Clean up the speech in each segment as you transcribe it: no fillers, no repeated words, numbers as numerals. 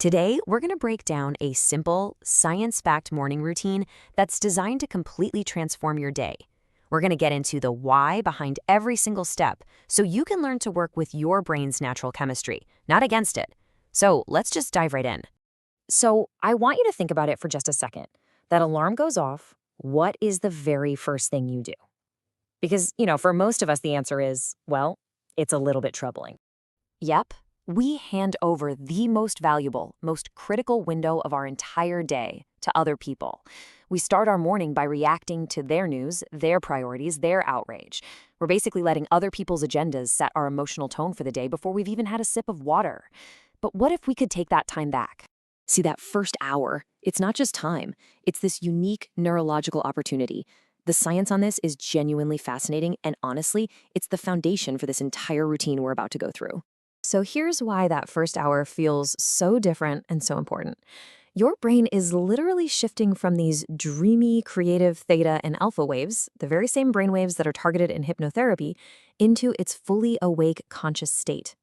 Today, we're going to break down a simple, science-backed morning routine that's designed to completely transform your day. We're going to get into the why behind every single step so you can learn to work with your brain's natural chemistry, not against it. So let's just dive right in. So I want you to think about it for just a second. That alarm goes off. What is the very first thing you do? Because, for most of us, the answer is, well, it's a little bit troubling. Yep, we hand over the most valuable, most critical window of our entire day to other people. We start our morning by reacting to their news, their priorities, their outrage. We're basically letting other people's agendas set our emotional tone for the day before we've even had a sip of water. But what if we could take that time back? See, that first hour, it's not just time. It's this unique neurological opportunity. The science on this is genuinely fascinating, and honestly, it's the foundation for this entire routine we're about to go through. So here's why that first hour feels so different and so important. Your brain is literally shifting from these dreamy, creative theta and alpha waves, the very same brain waves that are targeted in hypnotherapy, into its fully awake conscious state.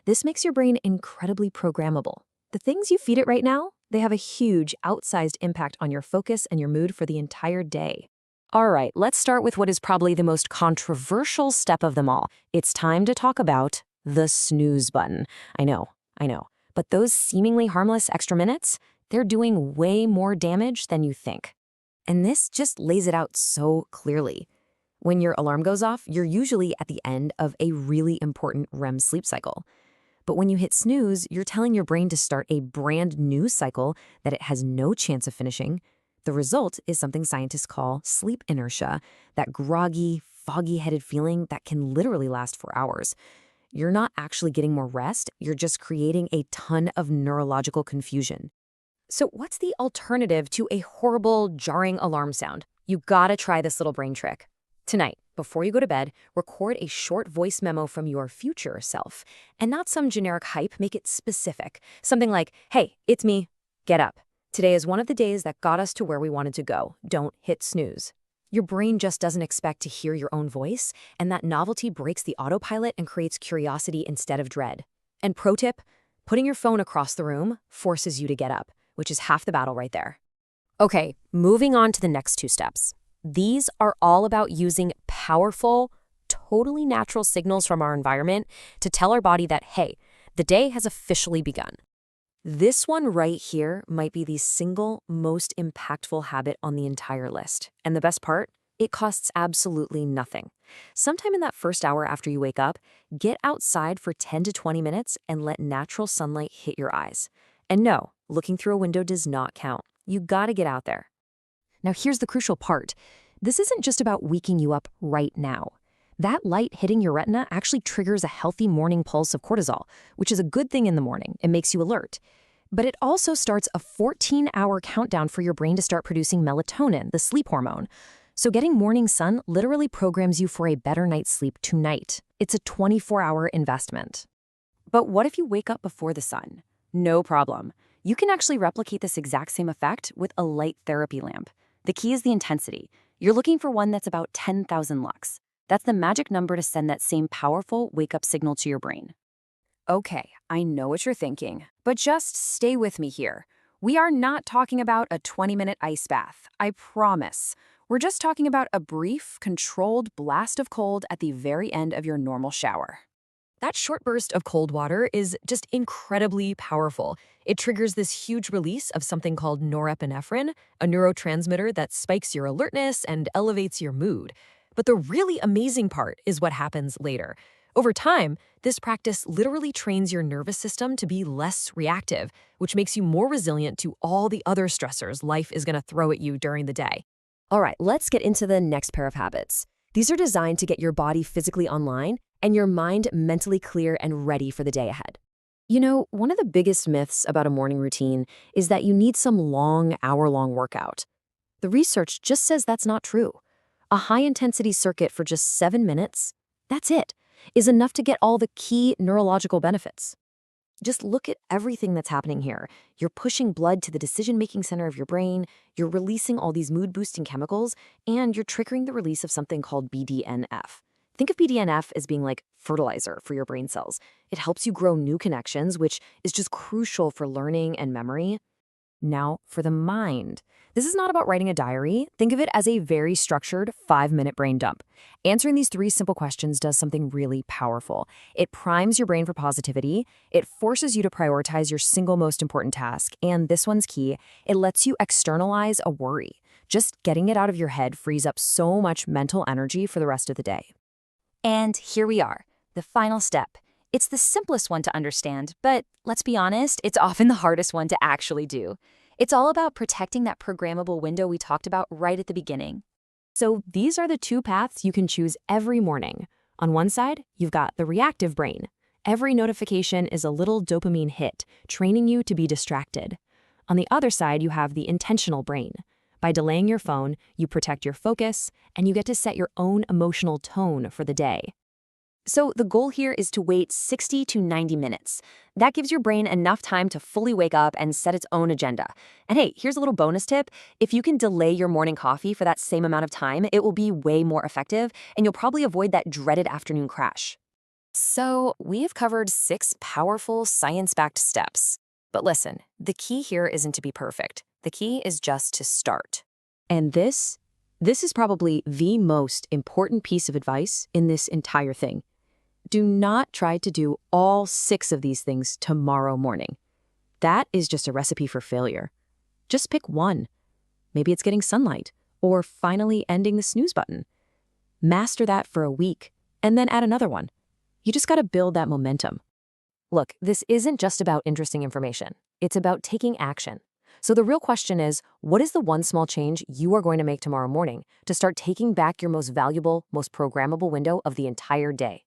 This makes your brain incredibly programmable. The things you feed it right now, they have a huge, outsized impact on your focus and your mood for the entire day. All right, let's start with what is probably the most controversial step of them all. It's time to talk about the snooze button. I know. But those seemingly harmless extra minutes, they're doing way more damage than you think. And this just lays it out so clearly. When your alarm goes off, you're usually at the end of a really important REM sleep cycle. But when you hit snooze, you're telling your brain to start a brand new cycle that it has no chance of finishing. The result is something scientists call sleep inertia, that groggy, foggy-headed feeling that can literally last for hours. You're not actually getting more rest, you're just creating a ton of neurological confusion. So what's the alternative to a horrible, jarring alarm sound? You gotta try this little brain trick. Tonight, before you go to bed, record a short voice memo from your future self. And not some generic hype, make it specific. Something like, hey, it's me, get up. Today is one of the days that got us to where we wanted to go. Don't hit snooze. Your brain just doesn't expect to hear your own voice, and that novelty breaks the autopilot and creates curiosity instead of dread. And pro tip, putting your phone across the room forces you to get up, which is half the battle right there. Okay, moving on to the next two steps. These are all about using powerful, totally natural signals from our environment to tell our body that, hey, the day has officially begun. This one right here might be the single most impactful habit on the entire list. And the best part? It costs absolutely nothing. Sometime in that first hour after you wake up, get outside for 10 to 20 minutes and let natural sunlight hit your eyes. And no, looking through a window does not count. You gotta get out there. Now here's the crucial part. This isn't just about waking you up right now. That light hitting your retina actually triggers a healthy morning pulse of cortisol, which is a good thing in the morning. It makes you alert. But it also starts a 14-hour countdown for your brain to start producing melatonin, the sleep hormone. So getting morning sun literally programs you for a better night's sleep tonight. It's a 24-hour investment. But what if you wake up before the sun? No problem. You can actually replicate this exact same effect with a light therapy lamp. The key is the intensity. You're looking for one that's about 10,000 lux. That's the magic number to send that same powerful wake-up signal to your brain. Okay, I know what you're thinking, but just stay with me here. We are not talking about a 20-minute ice bath, I promise. We're just talking about a brief, controlled blast of cold at the very end of your normal shower. That short burst of cold water is just incredibly powerful. It triggers this huge release of something called norepinephrine, a neurotransmitter that spikes your alertness and elevates your mood. But the really amazing part is what happens later. Over time, this practice literally trains your nervous system to be less reactive, which makes you more resilient to all the other stressors life is going to throw at you during the day. All right, let's get into the next pair of habits. These are designed to get your body physically online and your mind mentally clear and ready for the day ahead. One of the biggest myths about a morning routine is that you need some long, hour-long workout. The research just says that's not true. A high-intensity circuit for just 7 minutes, that's it, is enough to get all the key neurological benefits. Just look at everything that's happening here. You're pushing blood to the decision-making center of your brain, you're releasing all these mood-boosting chemicals, and you're triggering the release of something called BDNF. Think of BDNF as being like fertilizer for your brain cells. It helps you grow new connections, which is just crucial for learning and memory. Now, for the mind. This is not about writing a diary. Think of it as a very structured 5-minute brain dump. Answering these 3 simple questions does something really powerful. It primes your brain for positivity, it forces you to prioritize your single most important task, and this one's key, it lets you externalize a worry. Just getting it out of your head frees up so much mental energy for the rest of the day. And here we are, the final step. It's the simplest one to understand, but let's be honest, it's often the hardest one to actually do. It's all about protecting that programmable window we talked about right at the beginning. So these are the 2 paths you can choose every morning. On one side, you've got the reactive brain. Every notification is a little dopamine hit, training you to be distracted. On the other side, you have the intentional brain. By delaying your phone, you protect your focus, and you get to set your own emotional tone for the day. So the goal here is to wait 60 to 90 minutes. That gives your brain enough time to fully wake up and set its own agenda. And hey, here's a little bonus tip. If you can delay your morning coffee for that same amount of time, it will be way more effective, and you'll probably avoid that dreaded afternoon crash. So we have covered 6 powerful science-backed steps. But listen, the key here isn't to be perfect. The key is just to start. And this is probably the most important piece of advice in this entire thing. Do not try to do all 6 of these things tomorrow morning. That is just a recipe for failure. Just pick one. Maybe it's getting sunlight, or finally ending the snooze button. Master that for a week, and then add another one. You just gotta build that momentum. Look, this isn't just about interesting information. It's about taking action. So the real question is, what is the one small change you are going to make tomorrow morning to start taking back your most valuable, most programmable window of the entire day?